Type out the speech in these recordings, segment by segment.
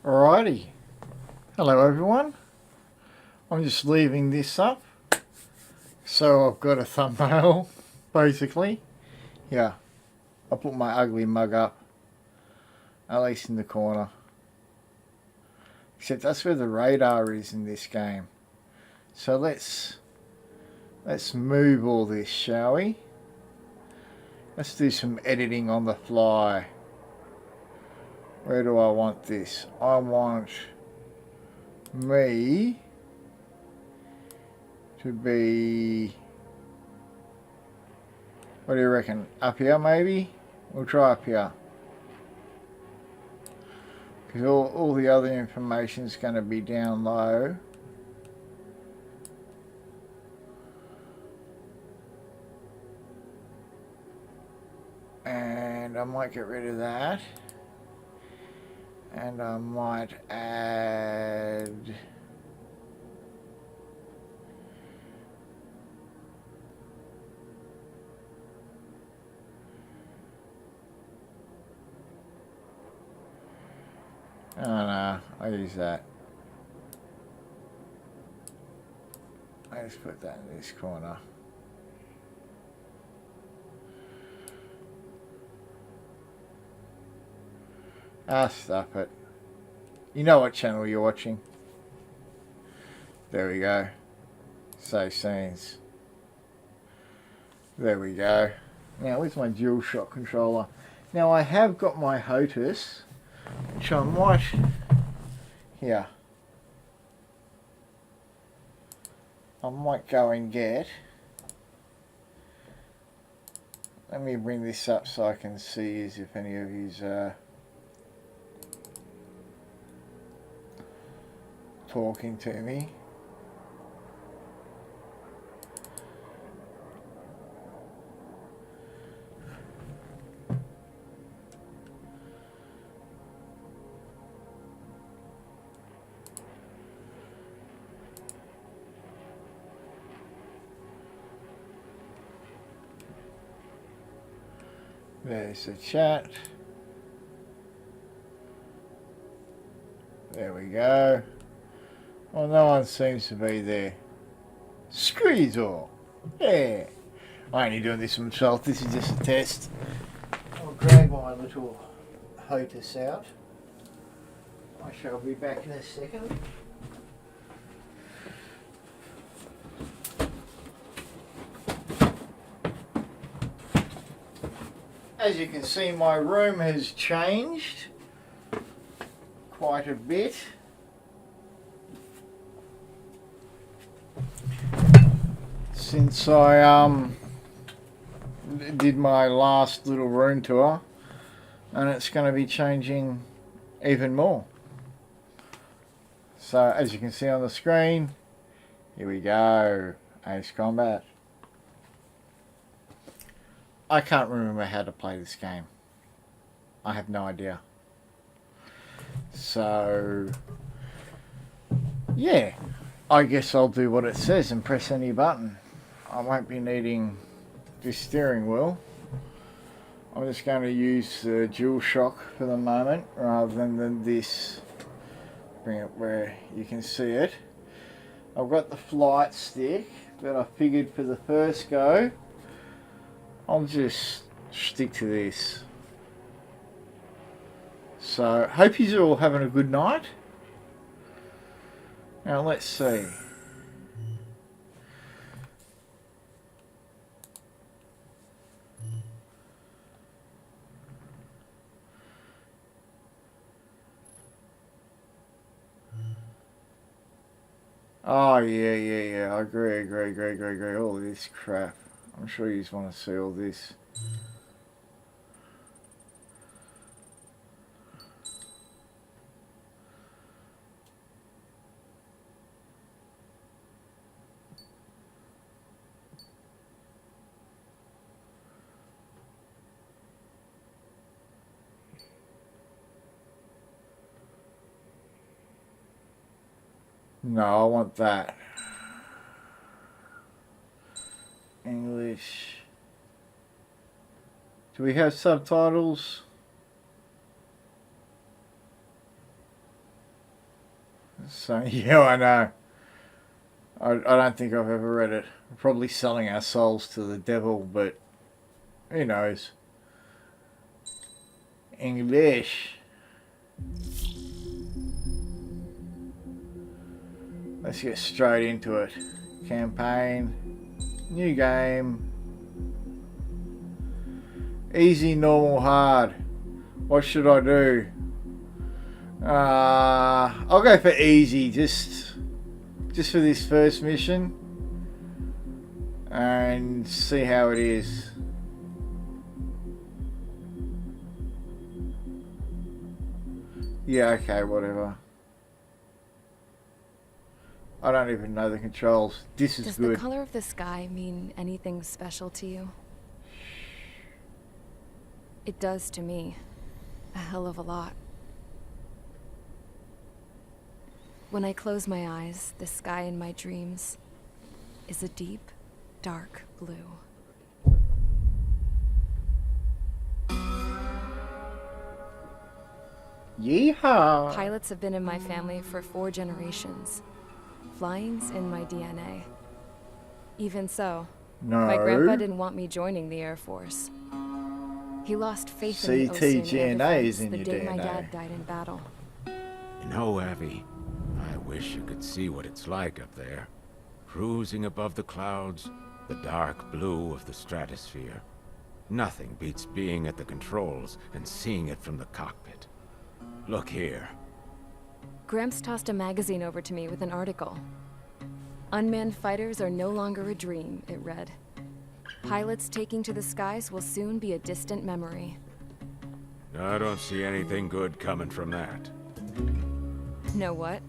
Alrighty, hello everyone. I'm just leaving this up, so I've got a thumbnail, basically. Yeah, I put my ugly mug up, at least in the corner. Except that's where the radar is in this game. So let's move all this, shall we? Let's do some editing on the fly. Where do I want this? I want me to be, what do you reckon? Up here maybe? We'll try up here. Because all the other information is going to be down low. And I might get rid of that. And I might add... Oh no, I'll use that. I just put that in this corner. Ah, stop it. You know what channel you're watching. There we go. Save scenes. There we go. Now, where's my DualShock controller? Now, I have got my HOTAS, which I might... Here. I might go and get... Let me bring this up so I can see as if any of you's talking to me. There's the chat. There we go. Well, no one seems to be there. Squeeze all. Yeah. I ain't doing this for myself. This is just a test. I'll grab my little HOTAS out. I shall be back in a second. As you can see, my room has changed quite a bit. Since I did my last little room tour, and it's going to be changing even more. So as you can see on the screen, here we go, Ace Combat. I can't remember how to play this game. I have no idea. So yeah, I guess I'll do what it says and press any button. I won't be needing this steering wheel. I'm just going to use the DualShock for the moment rather than this. Bring it where you can see it. I've got the flight stick, but I figured for the first go I'll just stick to this. So hope you're all having a good night. Now let's see. Oh yeah. I agree. All this crap. I'm sure you just want to see all this. No, I want that. English. Do we have subtitles? So, yeah, I know. I don't think I've ever read it. We're probably selling our souls to the devil, but who knows? English. Let's get straight into it. Campaign. New game. Easy, normal, hard. What should I do? I'll go for easy, just for this first mission, and see how it is. Yeah, okay, whatever. I don't even know the controls. This is Does good. the color of the sky mean anything special to you? It does to me. A hell of a lot. When I close my eyes, the sky in my dreams is a deep, dark blue. Yeehaw! Pilots have been in my family for 4 generations. Flying's in my DNA. Even so, No. my grandpa didn't want me joining the Air Force. He lost faith in the ocean CTGNA is in the your day my DNA. dad died in battle. You know, Abby, I wish you could see what it's like up there. Cruising above the clouds, the dark blue of the stratosphere. Nothing beats being at the controls and seeing it from the cockpit. Look here. Gramps tossed a magazine over to me with an article. Unmanned fighters are no longer a dream, it read. Pilots taking to the skies will soon be a distant memory. I don't see anything good coming from that. Know what?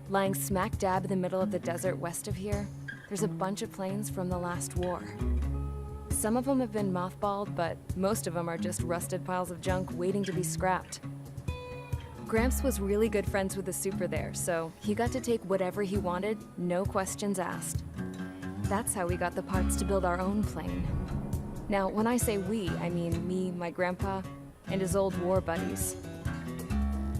Lying smack dab in the middle of the desert west of here, there's a bunch of planes from the last war. Some of them have been mothballed, but most of them are just rusted piles of junk waiting to be scrapped. Gramps was really good friends with the super there, so he got to take whatever he wanted, no questions asked. That's how we got the parts to build our own plane. Now, when I say we, I mean me, my grandpa, and his old war buddies.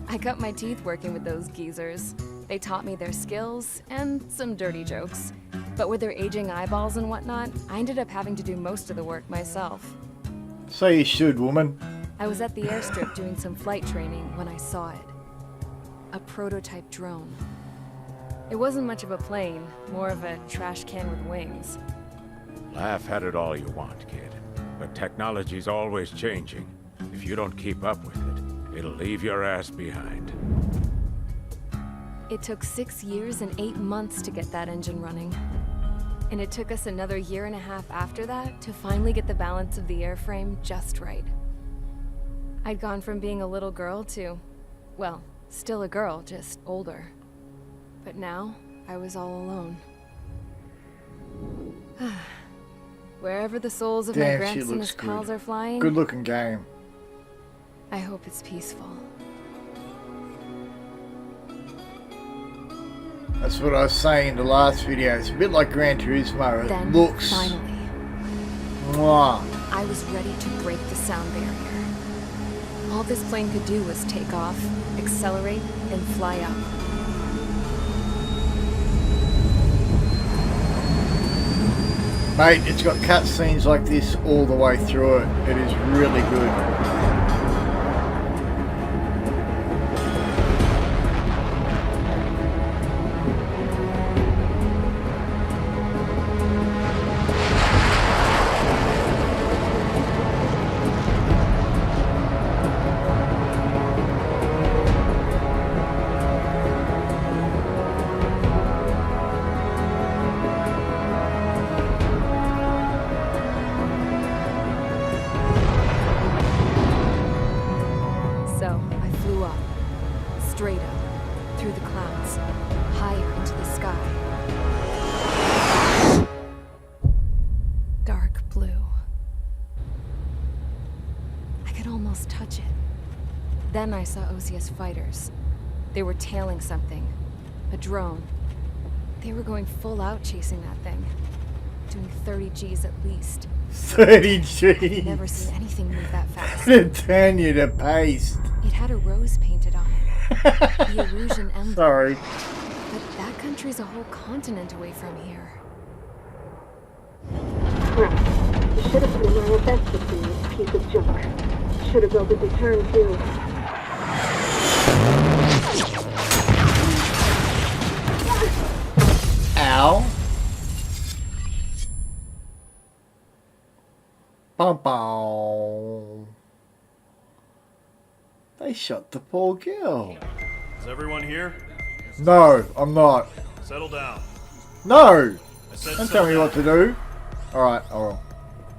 I cut my teeth working with those geezers. They taught me their skills, and some dirty jokes. But with their aging eyeballs and whatnot, I ended up having to do most of the work myself. So you should, woman. I was at the airstrip doing some flight training when I saw it. A prototype drone. It wasn't much of a plane, more of a trash can with wings. Laugh at it all you want, kid. But technology's always changing. If you don't keep up with it, it'll leave your ass behind. It took 6 years and 8 months to get that engine running. And it took us another 1.5 years after that to finally get the balance of the airframe just right. I'd gone from being a little girl to, well, still a girl, just older. But now, I was all alone. Wherever the souls of my Damn, she gramps and looks his pals good. are flying, Good looking game. I hope it's peaceful. That's what I was saying in the last video. It's a bit like Gran Turismo. It Then, looks. finally, Mwah. I was ready to break the sound barrier. All this plane could do was take off, accelerate, and fly up. Mate, it's got cutscenes like this all the way through it. It is really good. So, I flew up. Straight up. Through the clouds. Higher into the sky. Dark blue. I could almost touch it. Then I saw OCS fighters. They were tailing something. A drone. They were going full out chasing that thing. Doing 30 Gs at least. 30 I've never G's. seen anything move that fast. It'll turn you to paste. It had a rose painted on it. The illusion emblem. Sorry. country's a whole continent away from here. Crap. You should have put an RSX system in this piece of junk. Should have built a return too. Ow. Bum bum. They shot the poor girl. Is everyone here? No, I'm not. Settle down. No! I said Don't settle tell me down. what to do. Alright, I will.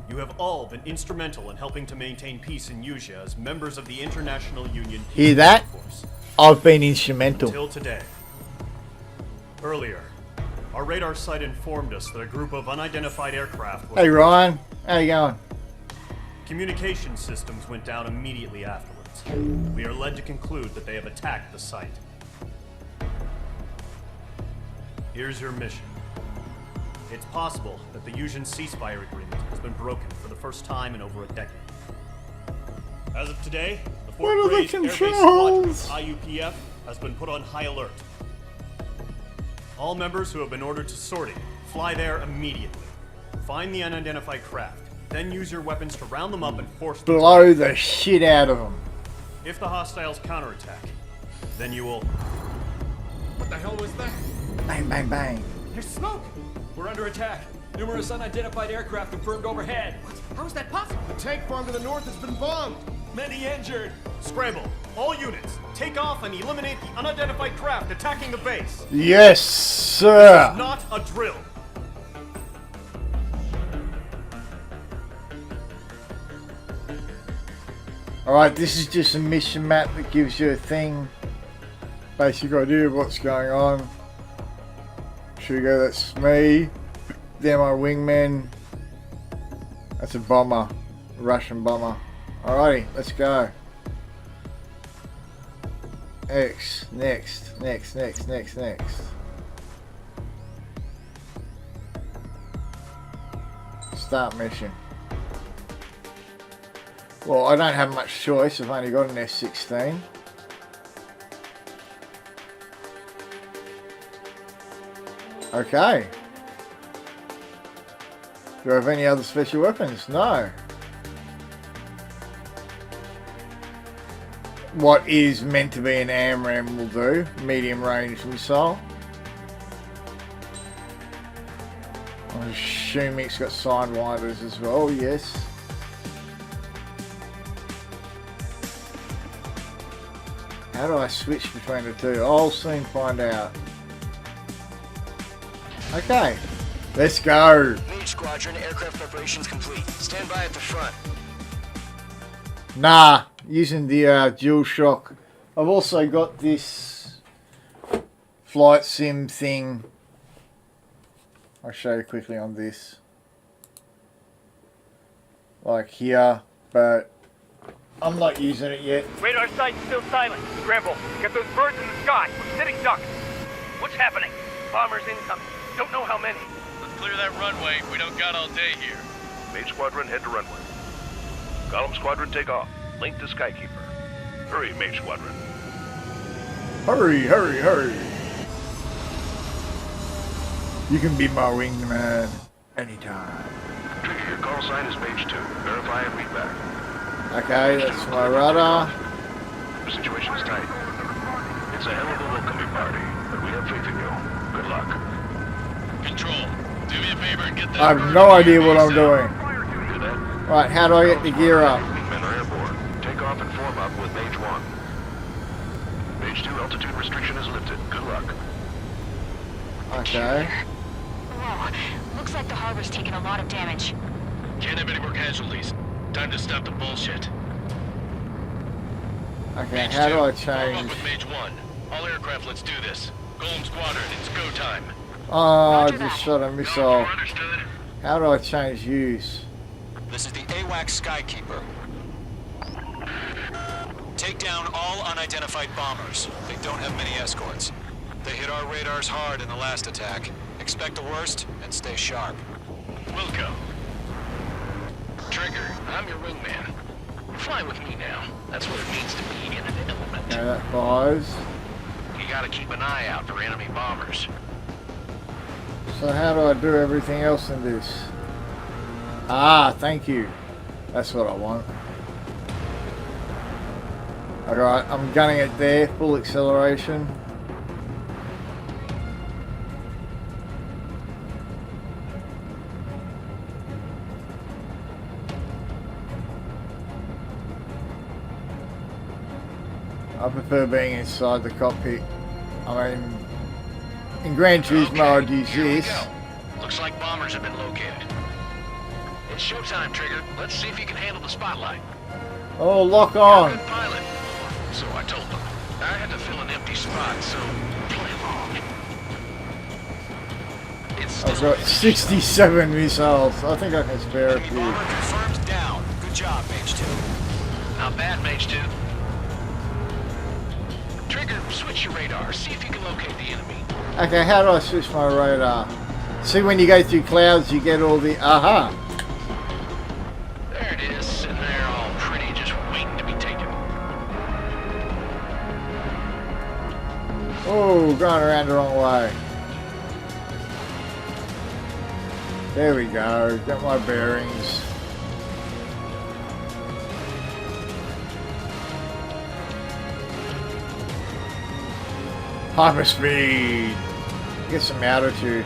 You have all been instrumental in helping to maintain peace in Usha as members of the International Union Hear that? Force I've been instrumental. until today. Earlier, our radar site informed us that a group of unidentified aircraft was Hey Ryan, how you going? Communication systems went down immediately afterwards. We are led to conclude that they have attacked the site. Here's your mission. It's possible that the Usian ceasefire agreement has been broken for the first time in over a decade. As of today, the What are Fort the Bray's Air Base Squadron, controls? IUPF, has been put on high alert. All members who have been ordered to sortie, fly there immediately. Find the unidentified craft, then use your weapons to round them up and force them to Blow the shit out of them. If the hostiles counterattack, then you will... What the hell was that? Bang, bang, bang. There's smoke! We're under attack. Numerous unidentified aircraft confirmed overhead. What? How is that possible? The tank farm to the north has been bombed. Many injured. Scramble! All units, take off and eliminate the unidentified craft attacking the base. Yes, sir. Not a drill. Alright, this is just a mission map that gives you a thing. Basic idea of what's going on. Should we go, that's me. They're my wingmen. That's a bomber. A Russian bomber. Alrighty, let's go. Next. Start mission. Well, I don't have much choice. I've only got an S16. Okay. Do I have any other special weapons? No. What is meant to be an AMRAAM will do. Medium range missile. I'm assuming it's got sidewinders as well, yes. How do I switch between the two? I'll soon find out. Okay, let's go. Mage Squadron, aircraft preparations complete. Stand by at the front. Nah, using the dual shock. I've also got this flight sim thing. I'll show you quickly on this. Like here, but I'm not using it yet. Radar site's still silent. Scramble. Get those birds in the sky. We're sitting ducks. What's happening? Bombers incoming. Don't know how many. Let's clear that runway. We don't got all day here. Mage Squadron, head to runway. Column Squadron, take off. Link to Skykeeper. Hurry, Mage Squadron. Hurry, hurry, hurry. You can be my wingman anytime. Trigger, your call sign is page 2. Verify and read back. Okay, that's my radar. The situation is tight. It's a hell of a welcoming party, but we have faith in you. Good luck. Control, do me a favor and get that. I have no idea what I'm doing. Do that? Right, how do I get the gear up? Men are airborne. Take off and form up with Mage 1. Mage 2, altitude restriction is lifted. Good luck. Okay. Whoa, looks like the harbor's taken a lot of damage. Can't have any more casualties. Time to stop the bullshit. Okay, Mage how 2, do I form up change? with Mage 1. All aircraft, let's do this. Golem Squadron, it's go time. Oh, I just shot a missile. Understood. How do I change use? This is the AWACS Skykeeper. Take down all unidentified bombers. They don't have many escorts. They hit our radars hard in the last attack. Expect the worst and stay sharp. Wilco. Trigger, I'm your wingman. Fly with me now. That's what it means to be in an element. Okay, that fires. You gotta keep an eye out for enemy bombers. So how do I do everything else in this? Ah, thank you. That's what I want. Alright, I'm gunning it there, full acceleration. I prefer being inside the cockpit. I mean, in Gran Turismo I'd use this. Looks like bombers have been located. It's showtime, Trigger. Let's see if you can handle the spotlight. Oh, lock on. You're a good pilot. So I told them. I had to fill an empty spot, so play along. I've got 67 missiles. I think I can spare a few. Bomber confirmed down. Good job, Mage 2. Not bad, Mage 2. Trigger, switch your radar. See if you can locate the enemy. Okay, how do I switch my radar? See, when you go through clouds, you get all the aha. There it is, sitting there all pretty, just waiting to be taken. Oh, going around the wrong way. There we go. Got my bearings. Hyperspeed. Get some altitude.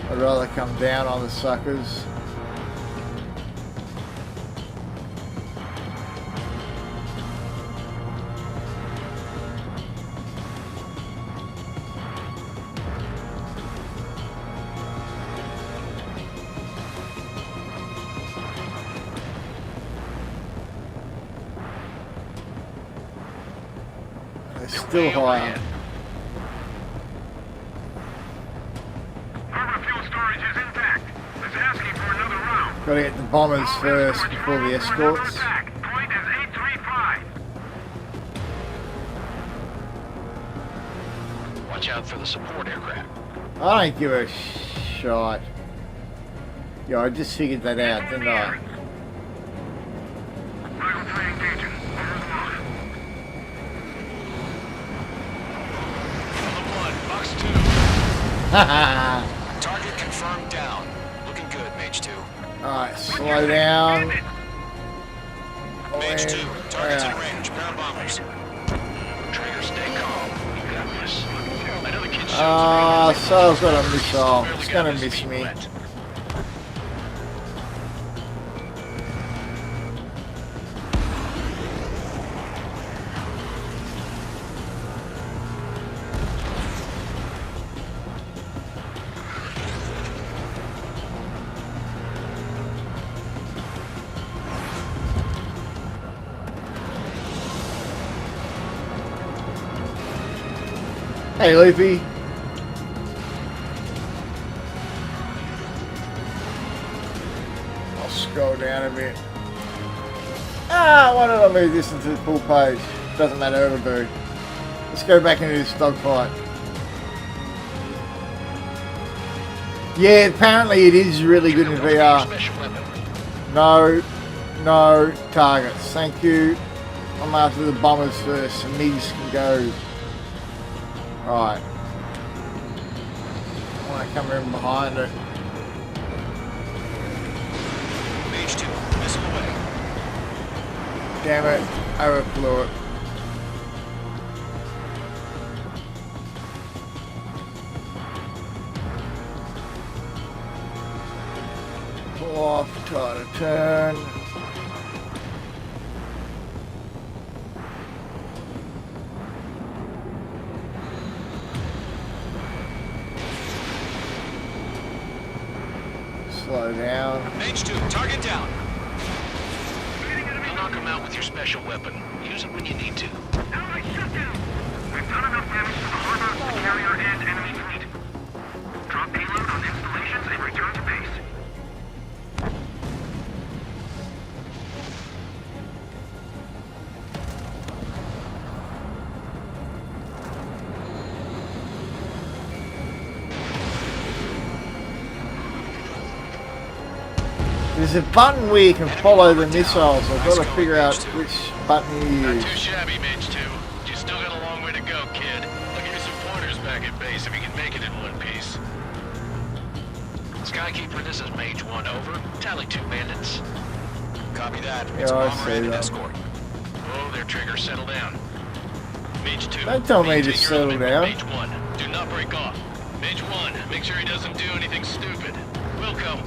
I'd rather come down on the suckers. They're still higher. Gotta get the bombers first before the escorts. Watch out for the support aircraft. I don't give a shot. Yeah, I just figured that out, didn't I? Haha. Target confirmed down. Looking good, Mage 2. Alright, slow down. Mage 2, target's in range. Pair of bombers. Trigger, stay calm. You got this. I know the kids So I've got a missile. It's gonna miss me. Hey, Leafy. I'll scroll down a bit. Why did I move this into the full page? Doesn't matter, it'll do. Let's go back into this dogfight. Yeah, apparently it is really good in VR. No targets. Thank you. I'm after the bombers first, so MiGs can go. Right. I want to come in behind it. Mage 2, missile away. Damn it, overflew it. Pull off, try to turn. Slow down. Mage 2, target down. You'll knock them out with your special weapon. Use it when you need to. Allied shutdown! We've done enough damage to the harbor, the carrier, and enemy fleet. Drop payload on installations and return to base. There's a button where you can follow the missiles. I've got to figure out which button you Not use. too shabby, Mage 2. You still got a long way to go, kid. I'll give you some pointers back at base if you can make it in one piece. Skykeeper, this is Mage 1, over. Tally 2 bandits. Copy that. Yeah, It's a I bomber see and an that. escort. Oh, there, Trigger, settle down. Mage 2. Don't tell me to maintain your settle element with down. Mage 1. Do not break off. Mage 1, make sure he doesn't do anything stupid. Wilco.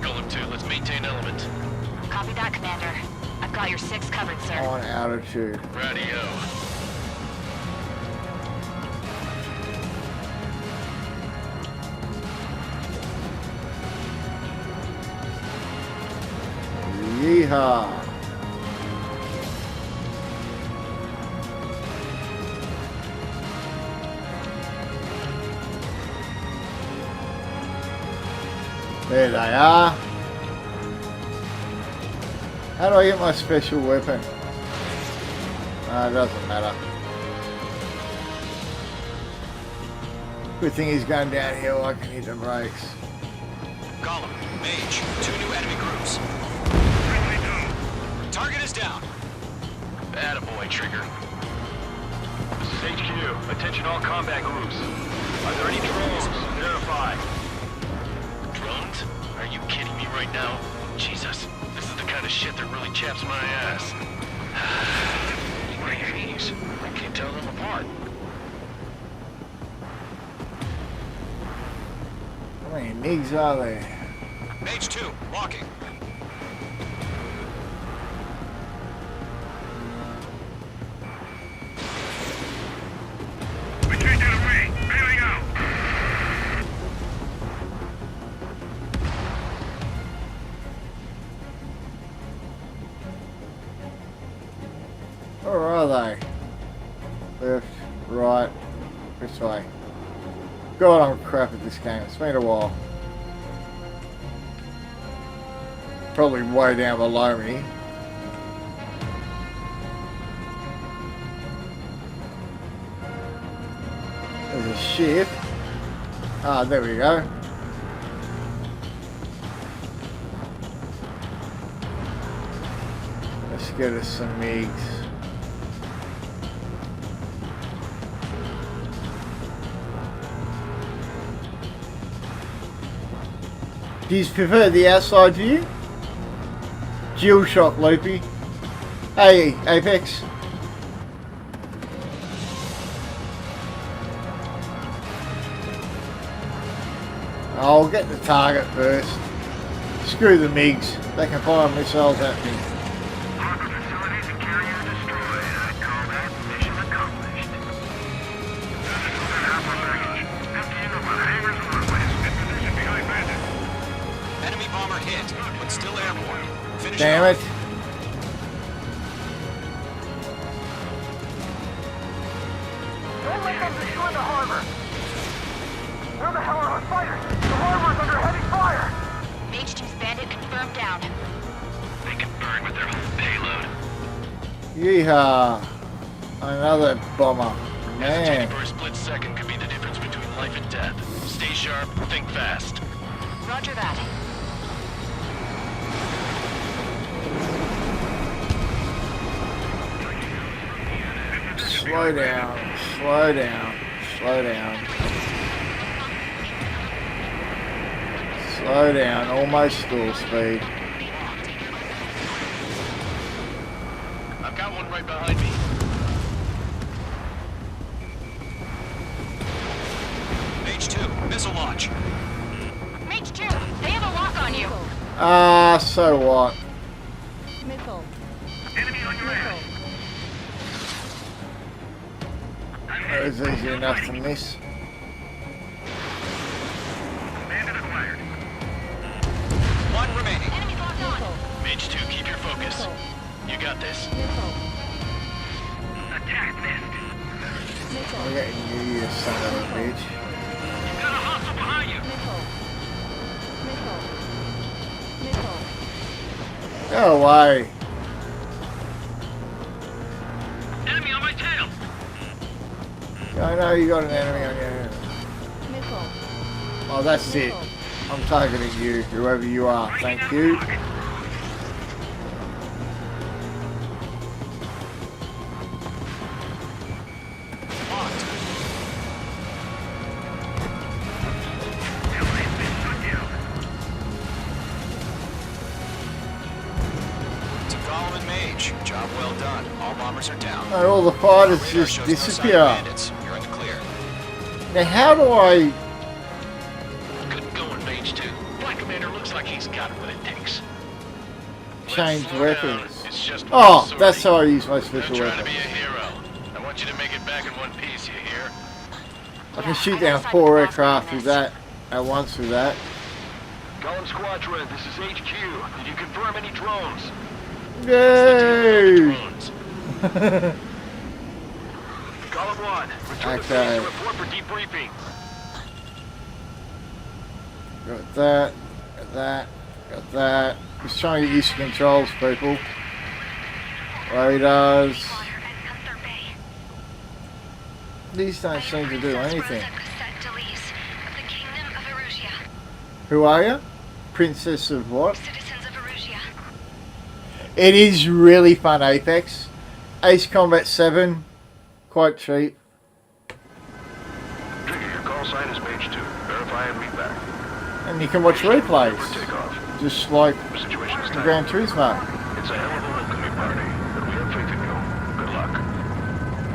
Golem 2, let's maintain element. Copy that, Commander. I've got your 6 covered, sir. On altitude. Radio. Yeehaw. There they are. How do I get my special weapon? It doesn't matter. Good thing he's going downhill, I can hit the brakes. Golem, Mage, 2 new enemy groups. Target is down. Attaboy, Trigger. This is HQ. Attention all combat groups. Are there any drones? Verify. Drones? Are you kidding me right now? Jesus, this is the kind of shit that really chaps my ass. Jeez, I can't tell them apart. How many nigs are there? Mage 2, walking. We can't get away. Bailing out. Where are they? Left, right, this way. God, I'm crap at this game. It's been a while. Probably way down below me. There's a ship. Ah, there we go. Let's get us some MiGs. Do you prefer the outside view? Dual shock, Loopy. Hey, Apex. I'll get the target first. Screw the MiGs. They can fire missiles at me. Harbor facilities and carrier destroyed. I'd call that mission accomplished. Physical and alpha package. Emptying of the hangars and runways. In position behind bandits. Enemy bomber hit, but still airborne. Finish Damn it. Don't let them destroy the harbor. Where the hell are our fighters? The harbor's under heavy fire. Mage 2's bandit confirmed down. They can burn with their whole payload. Yeehaw. Another bomber. Hesitating Man. for a split second could be the difference between life and death. Stay sharp, think fast. Roger that. Slow down. Slow down. Slow down. Slow down. Almost full speed. I've got one right behind me. Mage 2, missile launch. Mage 2, they have a lock on you. Ah, so what? Missile. Enemy on your ass. That was easy enough to miss. Bandit acquired. 1 remaining. Enemies locked on. Mage 2, keep your focus. You got this. Attack missed. I'm getting you, you son of a bitch. You've got a hostile behind you. Go away. Enemy on my tail. I know you got an enemy on your head. Oh, that's it. I'm targeting you, whoever you are. Thank you. Job well done. All bombers are down. And all the fighters just disappear. You're in the clear. Now how do I... Good going, Mage 2. Flight Commander looks like he's got what it takes. change weapons? It's just Oh, that's how I use my special Don't try weapons. to be a hero. I want you to make it back in one piece, you hear? I can shoot down 4 aircraft with that at once with that. Golem Squadron, this is HQ. Did you confirm any drones? Yay! Golem 1, return to base and report for debriefing. Got that, got that, got that. Just trying to get used to controls, people. Radars. These don't seem to do anything. Who are you? Princess of what? It is really fun, Apex. Ace Combat 7, quite cheap. Trigger, your call sign is Mage 2. Verify and meet back. And you can watch replays. Just like the Gran Turismo. It's a hell of a welcoming party, but we have faith in you. Good luck.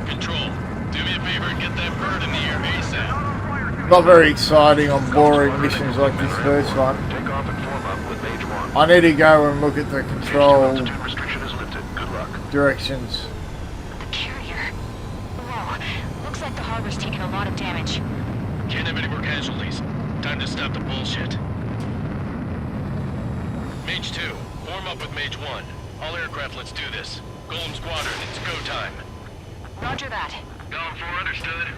Control, do me a favor and get that bird in the air ASAP. Not very exciting on boring missions like this first one. Take off and form up with Mage 1. I need to go and look at the control Altitude restriction is lifted. Good luck. directions. The carrier. Whoa. Looks like the harbor's taken a lot of damage. Can't have any more casualties. Time to stop the bullshit. Mage 2, form up with Mage 1. All aircraft, let's do this. Golem Squadron, it's go time. Roger that. Golem 4, understood.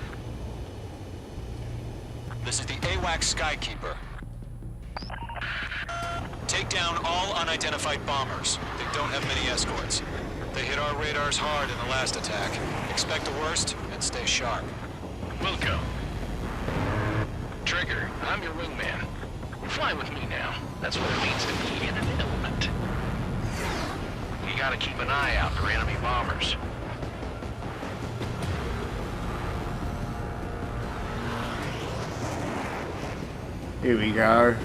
This is the AWACS Skykeeper. Take down all unidentified bombers. They don't have many escorts. They hit our radars hard in the last attack. Expect the worst and stay sharp. Wilco. Trigger, I'm your wingman. Fly with me now. That's what it means to be in an element. You gotta keep an eye out for enemy bombers. Here we go.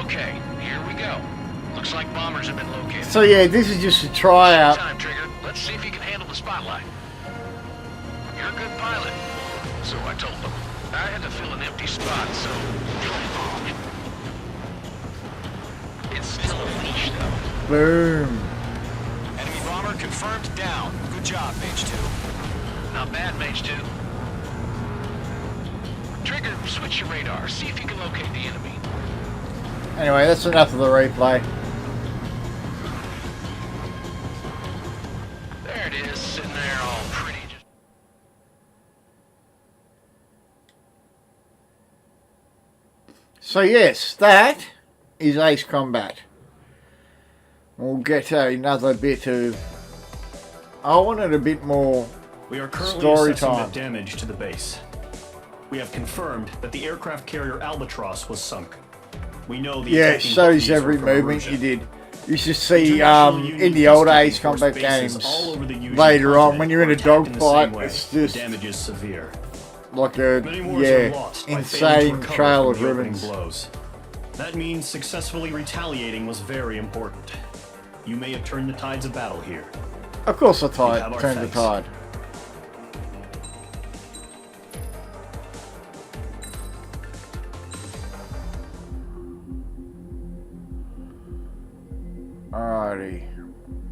Okay, here we go. Looks like bombers have been located. So yeah, this is just a tryout. Time, Trigger. Let's see if you can handle the spotlight. You're a good pilot. So I told them. I had to fill an empty spot, so drive off. It's still a leash, though. Boom. Enemy bomber confirmed down. Good job, Mage 2. Not bad, Mage 2. Trigger, switch your radar. See if you can locate the enemy. Anyway, that's enough of the replay. There it is, sitting there all pretty. So yes, that is Ace Combat. We'll get another bit of... I wanted a bit more We are currently story assessing time. the damage to the base. We have confirmed that the aircraft carrier Albatross was sunk. We know the Yeah, it attacking shows Houthis are every from movement Arusha. you did. You should see International Union in the old peacekeeping Ace force Combat bases games all over the Union later on, continent when you're in were a attacked in the same dogfight, way. it's The just damage is severe. like a, Many wars are lost by failing to insane recover trail from of the opening ribbons. blows. That means successfully retaliating was very important. You may have turned the tides of battle here. Of course I You have our turned the thanks. tide. Alrighty.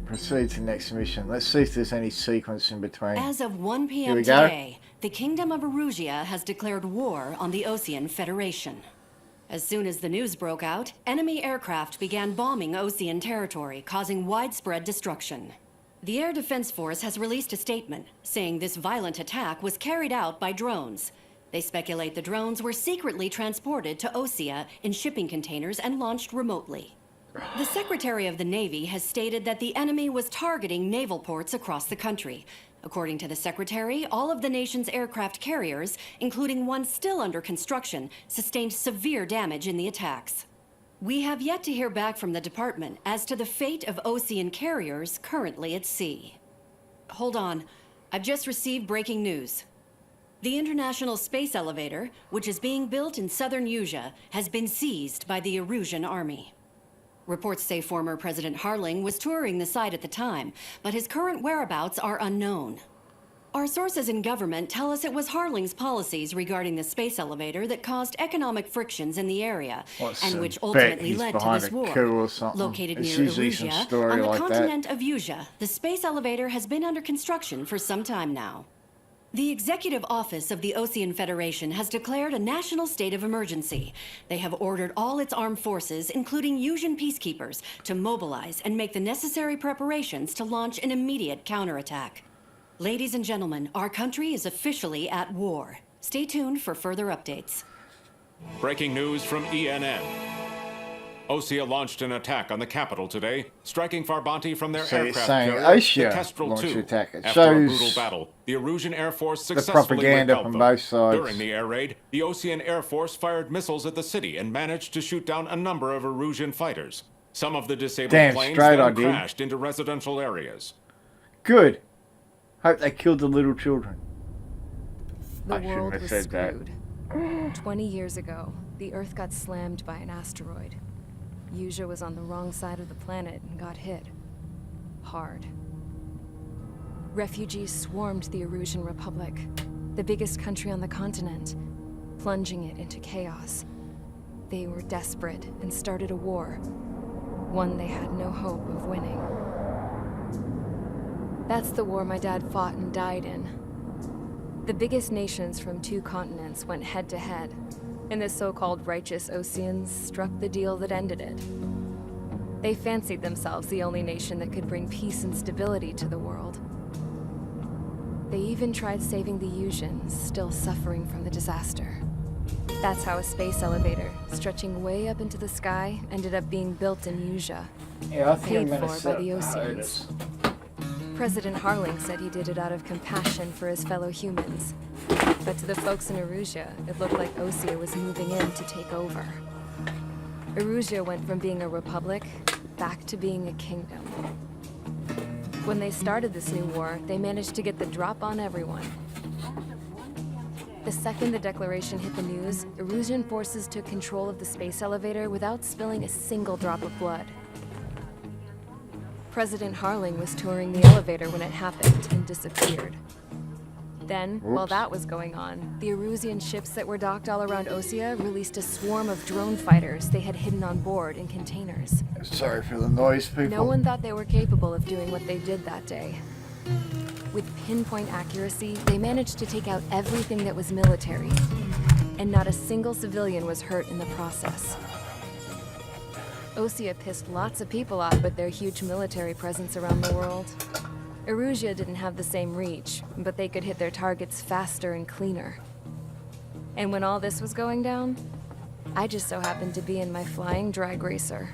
Proceed to next mission. Let's see if there's any sequence in between. As of 1 Here p.m. we go. today, the Kingdom of Erusia has declared war on the Ocean Federation. As soon as the news broke out, enemy aircraft began bombing Ocean territory, causing widespread destruction. The Air Defense Force has released a statement saying this violent attack was carried out by drones. They speculate the drones were secretly transported to Osea in shipping containers and launched remotely. The Secretary of the Navy has stated that the enemy was targeting naval ports across the country. According to the Secretary, all of the nation's aircraft carriers, including one still under construction, sustained severe damage in the attacks. We have yet to hear back from the department as to the fate of Ocean carriers currently at sea. Hold on. I've just received breaking news. The International Space Elevator, which is being built in southern Usea, has been seized by the Erusian Army. Reports say former President Harling was touring the site at the time, but his current whereabouts are unknown. Our sources in government tell us it was Harling's policies regarding the space elevator that caused economic frictions in the area, and which ultimately led to this war. Located near Erusia, on the continent of Usea, the space elevator has been under construction for some time now. The Executive Office of the Ocean Federation has declared a national state of emergency. They have ordered all its armed forces, including Usian peacekeepers, to mobilize and make the necessary preparations to launch an immediate counterattack. Ladies and gentlemen, our country is officially at war. Stay tuned for further updates. Breaking news from ENN. Osea launched an attack on the capital today, striking Farbanti from their aircraft carrier, the Kestrel II. After a brutal battle, the Erusian Air Force successfully repelled them. During the air raid, the Ocean Air Force fired missiles at the city and managed to shoot down a number of Erusian fighters. Some of the disabled planes then crashed into residential areas. Good. Hope they killed the little children. The world was screwed. 20 years ago, the Earth got slammed by an asteroid. Usea was on the wrong side of the planet and got hit. Hard. Refugees swarmed the Erusian Republic, the biggest country on the continent, plunging it into chaos. They were desperate and started a war, one they had no hope of winning. That's the war my dad fought and died in. The biggest nations from 2 continents went head to head, and the so-called righteous Oceans struck the deal that ended it. They fancied themselves the only nation that could bring peace and stability to the world. They even tried saving the Usians, still suffering from the disaster. That's how a space elevator, stretching way up into the sky, ended up being built in Usea, paid for by the Oceans. President Harling said he did it out of compassion for his fellow humans. But to the folks in Erusia, it looked like Osea was moving in to take over. Erusia went from being a republic back to being a kingdom. When they started this new war, they managed to get the drop on everyone. The second the declaration hit the news, Erusian forces took control of the space elevator without spilling a single drop of blood. President Harling was touring the elevator when it happened and disappeared. Then, while that was going on, the Erusian ships that were docked all around Osea released a swarm of drone fighters they had hidden on board in containers. Sorry for the noise, people. No one thought they were capable of doing what they did that day. With pinpoint accuracy, they managed to take out everything that was military, and not a single civilian was hurt in the process. Osea pissed lots of people off with their huge military presence around the world. Erusia didn't have the same reach, but they could hit their targets faster and cleaner. And when all this was going down, I just so happened to be in my flying drag racer.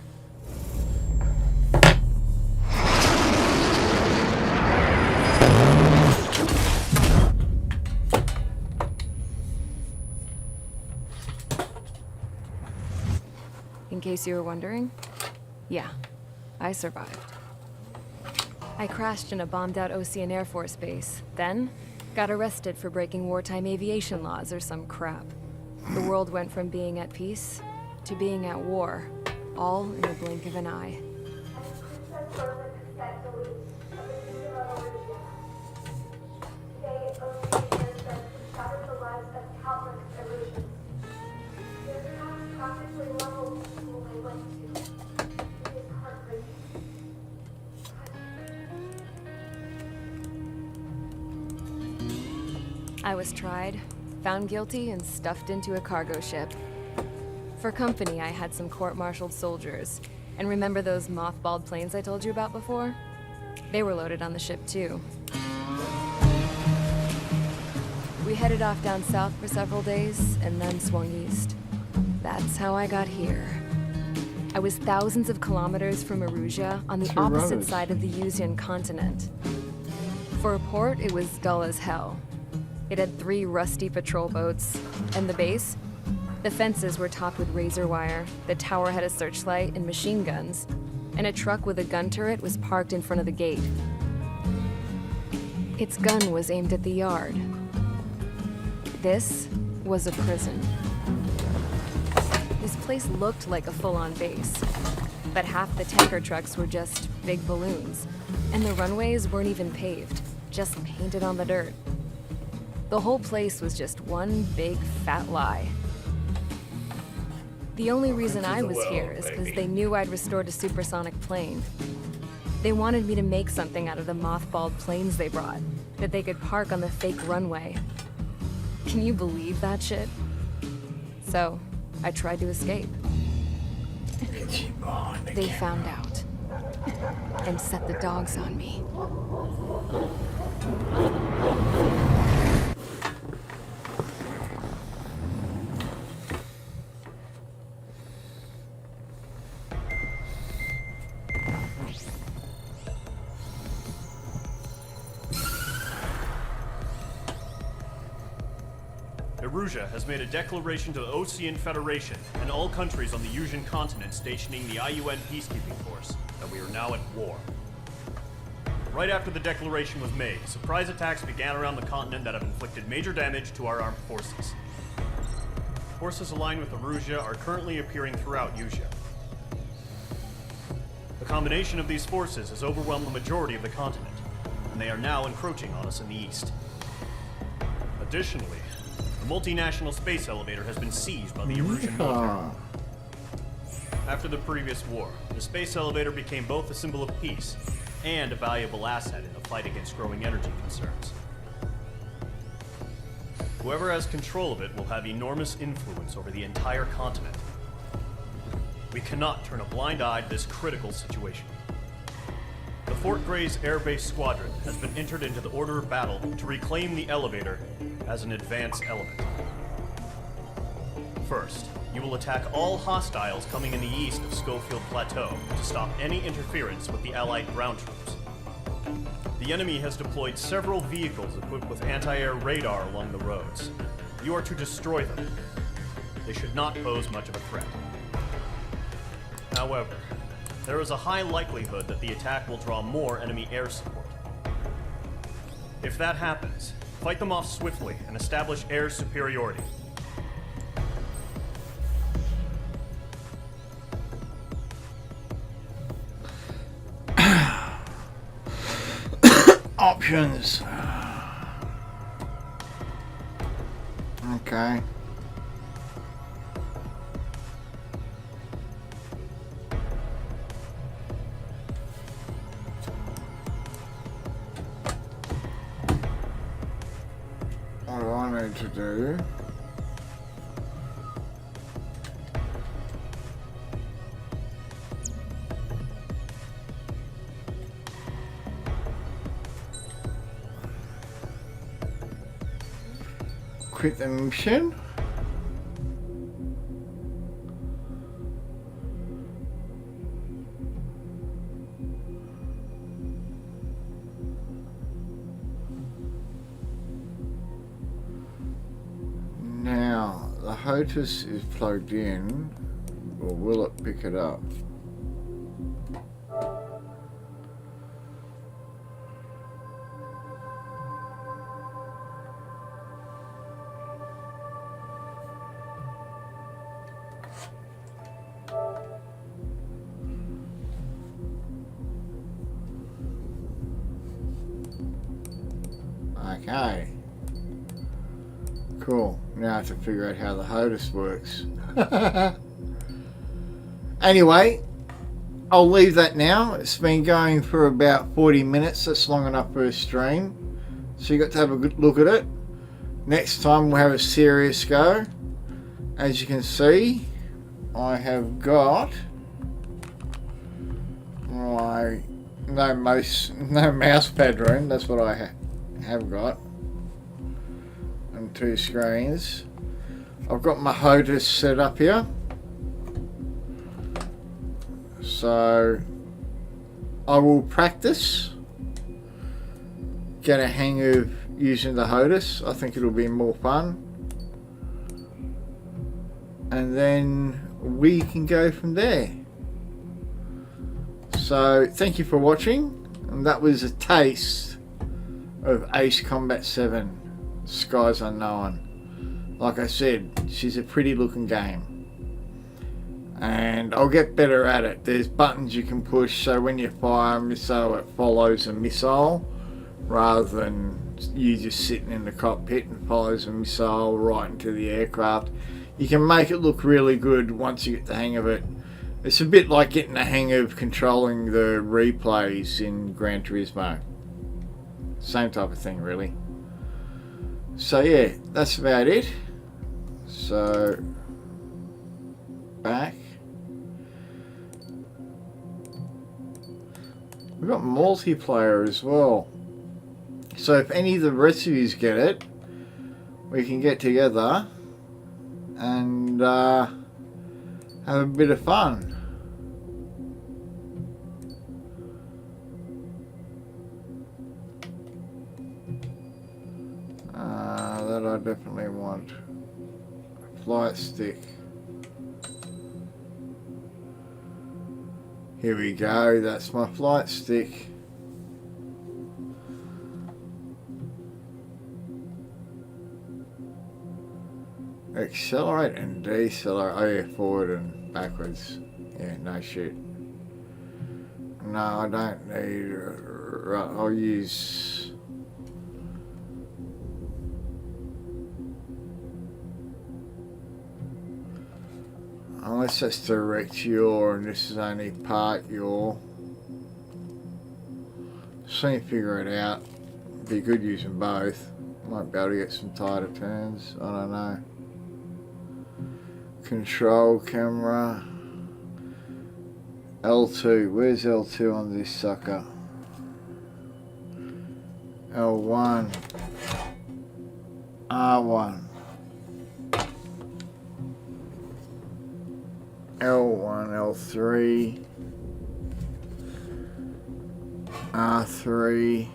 In case you were wondering, yeah, I survived. I crashed in a bombed-out Ocean Air Force base, then got arrested for breaking wartime aviation laws or some crap. The world went from being at peace to being at war, all in the blink of an eye. I was tried, found guilty, and stuffed into a cargo ship. For company, I had some court-martialed soldiers. And remember those mothballed planes I told you about before? They were loaded on the ship too. We headed off down south for several days and then swung east. That's how I got here. I was thousands of kilometers from Erusia on the opposite side of the Yuzian continent. For a port, it was dull as hell. It had 3 rusty patrol boats, and the base? The fences were topped with razor wire, the tower had a searchlight and machine guns, and a truck with a gun turret was parked in front of the gate. Its gun was aimed at the yard. This was a prison. This place looked like a full-on base, but half the tanker trucks were just big balloons, and the runways weren't even paved, just painted on the dirt. The whole place was just one big fat lie. The only reason I was here is because they knew I'd restored a supersonic plane. They wanted me to make something out of the mothballed planes they brought, that they could park on the fake runway. Can you believe that shit? So, I tried to escape. They found out and set the dogs on me. Erusia has made a declaration to the Ocean Federation and all countries on the Yuzian continent stationing the IUN peacekeeping force that we are now at war. Right after the declaration was made, surprise attacks began around the continent that have inflicted major damage to our armed forces. Forces aligned with Erusia are currently appearing throughout Yusia. The combination of these forces has overwhelmed the majority of the continent, and they are now encroaching on us in the east. Additionally, the multinational space elevator has been seized by the Erusian military. After the previous war, the space elevator became both a symbol of peace and a valuable asset in the fight against growing energy concerns. Whoever has control of it will have enormous influence over the entire continent. We cannot turn a blind eye to this critical situation. The Fort Gray's Air Base Squadron has been entered into the order of battle to reclaim the elevator as an advance element. First, you will attack all hostiles coming in the east of Schofield Plateau to stop any interference with the Allied ground troops. The enemy has deployed several vehicles equipped with anti-air radar along the roads. You are to destroy them. They should not pose much of a threat. However, there is a high likelihood that the attack will draw more enemy air support. If that happens, fight them off swiftly and establish air superiority. Options. Okay. What do I need to do? Quit the mission. Now, the HOTUS is plugged in, or will it pick it up? Okay. Cool. Now I have to figure out how the HOTUS works. Anyway, I'll leave that now. It's been going for about 40 minutes. That's long enough for a stream. So you got to have a good look at it. Next time we'll have a serious go. As you can see, I have got my no mouse pad room. That's what I have got. And 2 screens. I've got my HOTAS set up here. So I will practice, get a hang of using the HOTAS. I think it'll be more fun. And then we can go from there. So thank you for watching. And that was a taste of Ace Combat 7 Skies Unknown. Like I said, she's a pretty looking game. And I'll get better at it. There's buttons you can push, so when you fire a missile, it follows a missile rather than you just sitting in the cockpit and follows a missile right into the aircraft. You can make it look really good once you get the hang of it. It's a bit like getting the hang of controlling the replays in Gran Turismo. Same type of thing, really. So yeah, that's about it. So back. We've got multiplayer as well. So if any of the rest of you get it, we can get together and have a bit of fun. That I definitely want. Flight stick. Here we go, that's my flight stick. Accelerate and decelerate. Oh yeah, forward and backwards. Yeah, no shit. No, I don't need. Right, I'll use. Unless that's direct yaw and this is only part yaw. See if figure it out. Be good using both. Might be able to get some tighter turns. I don't know. Control camera. L2. Where's L2 on this sucker? L1. R1. L1, L3, R3.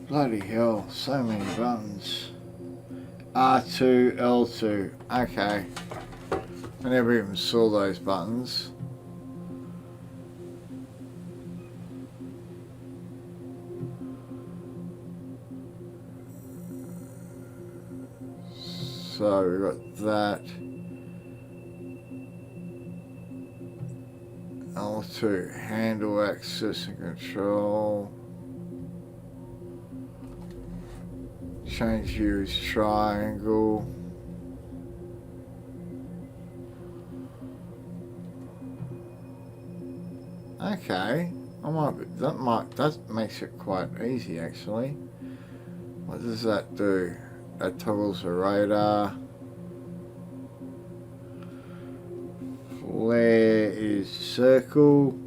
Bloody hell, so many buttons. R2, L2. Okay. I never even saw those buttons. So we got that. L2, handle access and control. Change view is triangle. Okay, that makes it quite easy actually. What does that do? That toggles the radar. Flare is circle.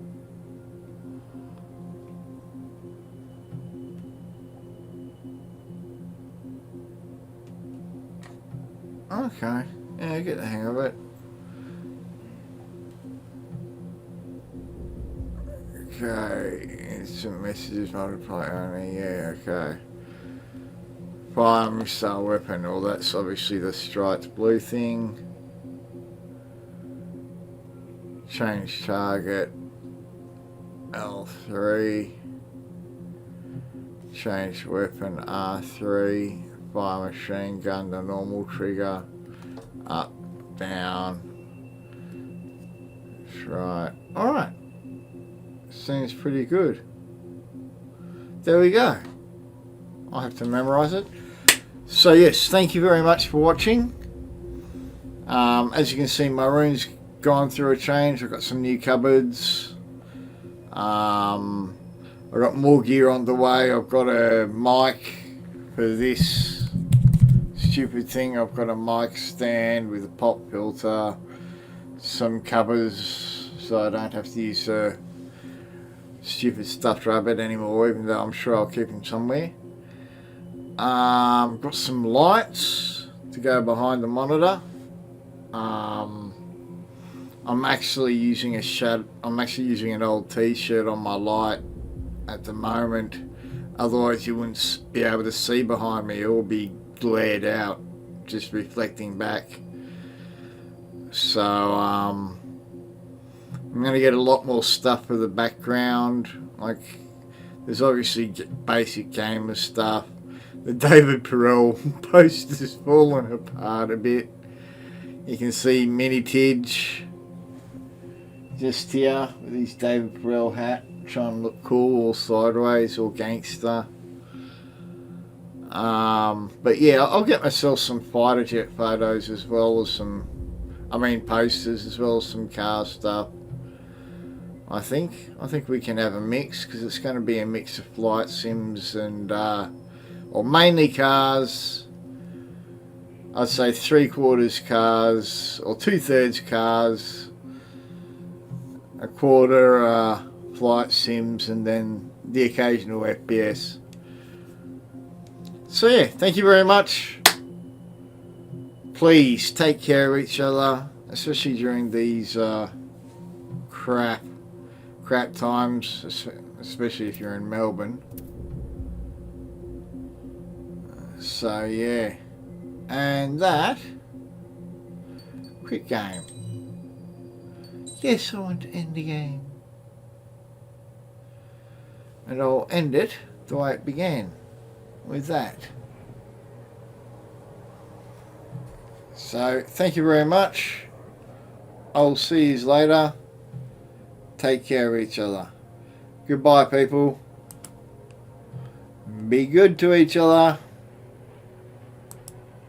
Okay, yeah, I get the hang of it. Okay, instant messages multiply only, yeah, okay. Fire missile weapon, well that's obviously the striped blue thing. Change target, L3. Change weapon, R3. Fire machine gun, the normal trigger. Up, down. That's right. Alright. Seems pretty good. There we go. I'll have to memorize it. So yes, thank you very much for watching. As you can see, my room's gone through a change. I've got some new cupboards. I've got more gear on the way. I've got a mic for this stupid thing. I've got a mic stand with a pop filter, some covers so I don't have to use stupid stuffed rabbit anymore, even though I'm sure I'll keep him somewhere. Got some lights to go behind the monitor. I'm actually using an old T-shirt on my light at the moment. Otherwise, you wouldn't be able to see behind me. It will be glared out, just reflecting back. So I'm going to get a lot more stuff for the background. Like, there's obviously basic gamer stuff. The David Perel poster's fallen apart a bit. You can see Mini Tidge just here with his David Perel hat, trying to look cool or sideways or gangster. But yeah, I'll get myself some fighter jet photos as well as posters as well as some car stuff. I think we can have a mix, because it's going to be a mix of flight sims and or mainly cars. I'd say 3/4 cars or 2/3 cars, a quarter flight sims, and then the occasional FPS. So yeah, thank you very much. Please take care of each other, especially during these crap times, especially if you're in Melbourne. So yeah, and that, quick game. Yes, I want to end the game, and I'll end it the way it began, with that. So thank you very much. I'll see you later. Take care of each other. Goodbye, people. Be good to each other.